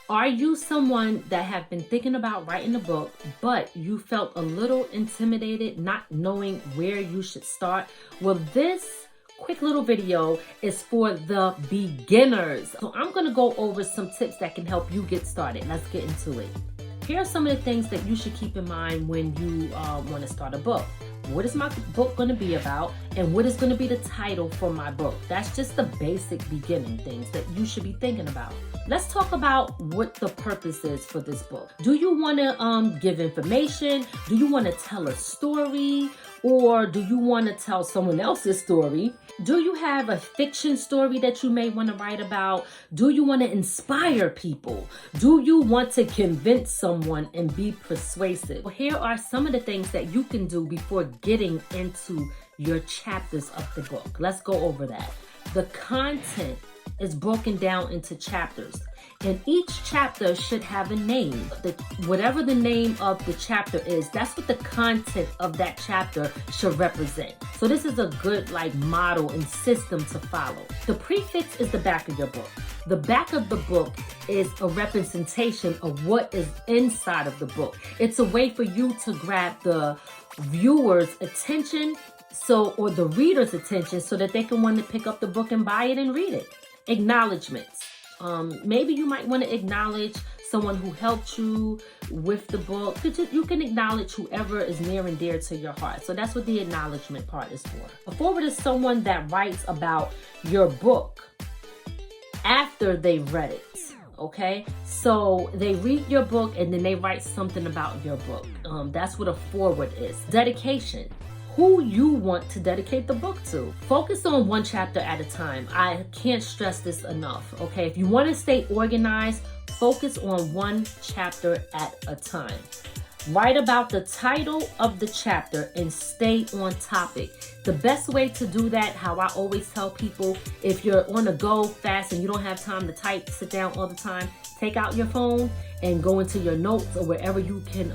Are you someone that have been thinking about writing a book, but you felt a little intimidated, not knowing where you should start? Well, this quick little video is for the beginners. So I'm going to go over some tips that can help you get started. Let's get into it. Here are some of the things that you should keep in mind when you want to start a book. What is my book going to be about, and what is going to be the title for my book? That's just the basic beginning things that you should be thinking about. Let's talk about what the purpose is for this book. Do you want to give information? Do you want to tell a story? Or do you want to tell someone else's story? Do you have a fiction story that you may want to write about? Do you want to inspire people? Do you want to convince someone and be persuasive? Well, here are some of the things that you can do before getting into your chapters of the book. Let's go over that. The content is broken down into chapters, and each chapter should have a name. Whatever the name of the chapter is, that's what the content of that chapter should represent. So this is a good model and system to follow. The prefix is the back of your book. The back of the book is a representation of what is inside of the book. It's a way for you to grab the viewer's attention, or the reader's attention, so that they can want to pick up the book and buy it and read it. Acknowledgements. Maybe you might want to acknowledge someone who helped you with the book. You can acknowledge whoever is near and dear to your heart. So that's what the acknowledgement part is for. A forward is someone that writes about your book after they've read it. Okay, so they read your book and then they write something about your book. That's what a forward is. Dedication. Who you want to dedicate the book to. Focus on one chapter at a time. I can't stress this enough, okay? If you want to stay organized, focus on one chapter at a time. Write about the title of the chapter and stay on topic. The best way to do that, how I always tell people, if you're on a go fast and you don't have time to type, sit down all the time, take out your phone and go into your notes or wherever you can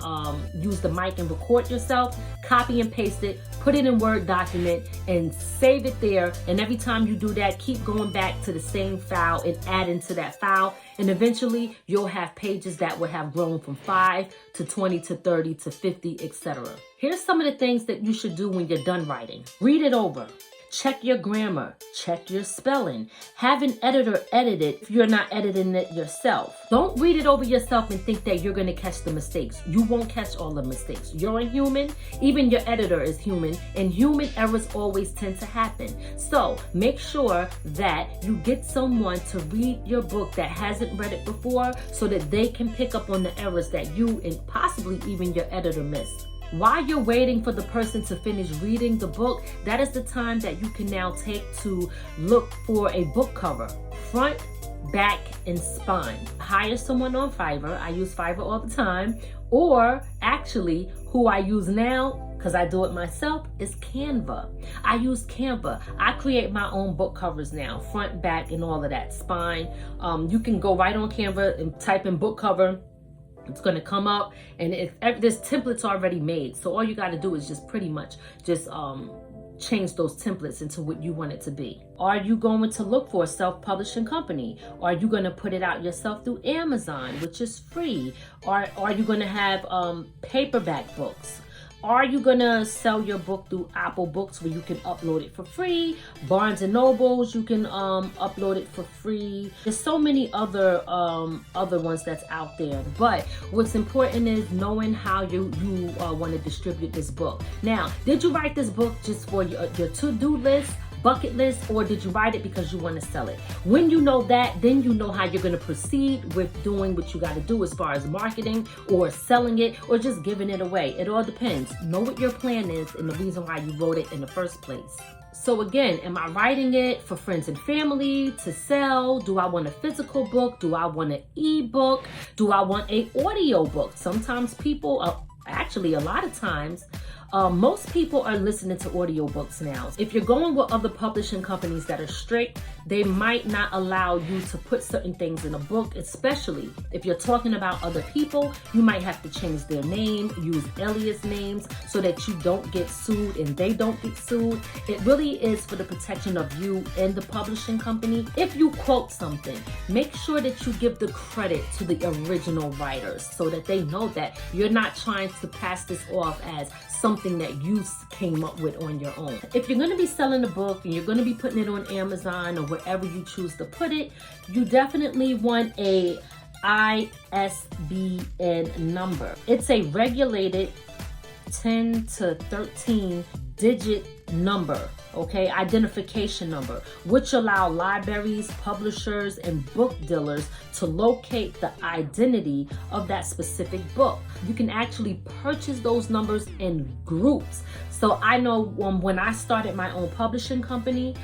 use the mic and record yourself, copy and paste it, put it in Word document and save it there. And every time you do that, keep going back to the same file and adding to that file. And eventually you'll have pages that will have grown from 5 to 20 to 30 to 50, etc. Here's some of the things that you should do when you're done writing. Read it over. Check your grammar, check your spelling. Have an editor edit it if you're not editing it yourself. Don't read it over yourself and think that you're gonna catch the mistakes. You won't catch all the mistakes. You're a human, even your editor is human, and human errors always tend to happen. So make sure that you get someone to read your book that hasn't read it before so that they can pick up on the errors that you and possibly even your editor missed. While you're waiting for the person to finish reading the book, that is the time that you can now take to look for a book cover. Front, back, and spine. Hire someone on Fiverr. I use Fiverr all the time. Or actually, who I use now, because I do it myself, is Canva. I use Canva. I create my own book covers now, front, back, and all of that, spine. You can go right on Canva and type in book cover. It's going to come up, and there's templates already made. So all you got to do is just pretty much just change those templates into what you want it to be. Are you going to look for a self-publishing company? Are you going to put it out yourself through Amazon, which is free? Are you going to have paperback books? Are you going to sell your book through Apple Books where you can upload it for free? Barnes & Nobles, you can upload it for free. There's so many other ones that's out there. But what's important is knowing how you want to distribute this book. Now, did you write this book just for your to-do list, bucket list, or did you write it because you want to sell it? When you know that, then you know how you're going to proceed with doing what you got to do as far as marketing or selling it or just giving it away. It all depends. Know what your plan is and the reason why you wrote it in the first place. So again, am I writing it for friends and family to sell? Do I want a physical book? Do I want an ebook? Do I want an audio book? Sometimes people actually a lot of times, most people are listening to audiobooks now. If you're going with other publishing companies that are strict, they might not allow you to put certain things in a book, especially if you're talking about other people. You might have to change their name, use alias names so that you don't get sued and they don't get sued. It really is for the protection of you and the publishing company. If you quote something, make sure that you give the credit to the original writers so that they know that you're not trying to pass this off as something that you came up with on your own. If you're going to be selling a book and you're going to be putting it on Amazon or wherever you choose to put it, you definitely want a ISBN number. It's a regulated 10 to 13 digit number, okay, identification number, which allow libraries, publishers, and book dealers to locate the identity of that specific book. You can actually purchase those numbers in groups. So I know when I started my own publishing company,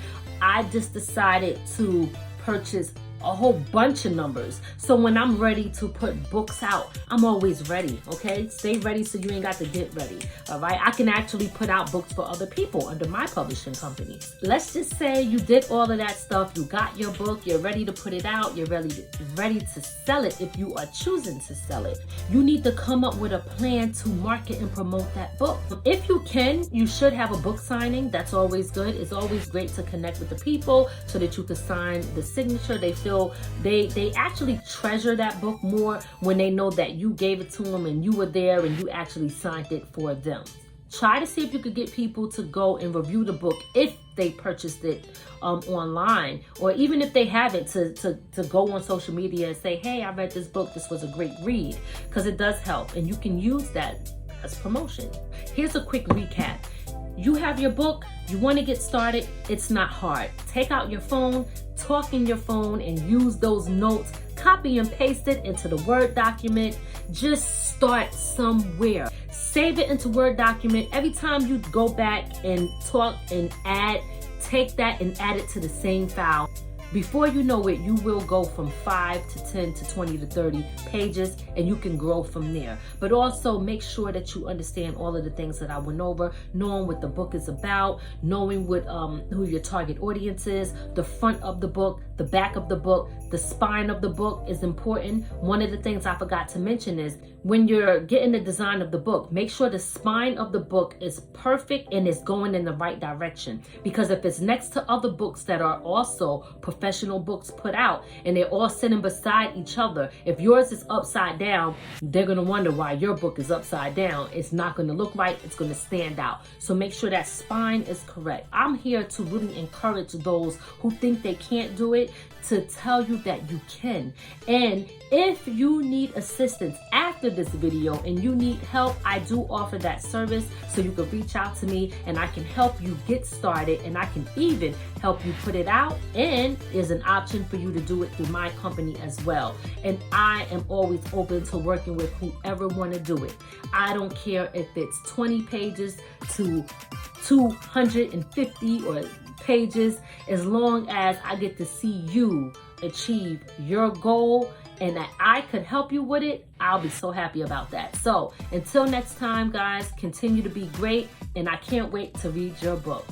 I just decided to purchase a whole bunch of numbers. So when I'm ready to put books out, I'm always ready, okay? Stay ready so you ain't got to get ready, all right? I can actually put out books for other people under my publishing company. Let's just say you did all of that stuff. You got your book. You're ready to put it out. You're ready to sell it if you are choosing to sell it. You need to come up with a plan to market and promote that book. If you can, you should have a book signing. That's always good. It's always great to connect with the people so that you can sign the signature. They actually treasure that book more when they know that you gave it to them and you were there and you actually signed it for them. Try to see if you could get people to go and review the book if they purchased it online, or even if they haven't, to go on social media and say, hey, I read this book, this was a great read, because it does help and you can use that as promotion. Here's a quick recap. You have your book, you want to get started, it's not hard. Take out your phone, talk in your phone, and use those notes. Copy and paste it into the Word document. Just start somewhere. Save it into Word document. Every time you go back and talk and add, take that and add it to the same file. Before you know it, you will go from 5 to 10 to 20 to 30 pages, and you can grow from there. But also make sure that you understand all of the things that I went over, knowing what the book is about, knowing what who your target audience is, the front of the book, the back of the book, the spine of the book is important. One of the things I forgot to mention is when you're getting the design of the book, make sure the spine of the book is perfect and is going in the right direction. Because if it's next to other books that are also professional books put out and they're all sitting beside each other, if yours is upside down, they're going to wonder why your book is upside down. It's not going to look right. It's going to stand out. So make sure that spine is correct. I'm here to really encourage those who think they can't do it, to tell you that you can. And if you need assistance after this video and you need help, I do offer that service. So you can reach out to me and I can help you get started, and I can even help you put it out. And there's an option for you to do it through my company as well. And I am always open to working with whoever want to do it. I don't care if it's 20 pages to 250 or pages, as long as I get to see you achieve your goal and that I could help you with it, I'll be so happy about that. So until next time, guys, continue to be great, and I can't wait to read your book.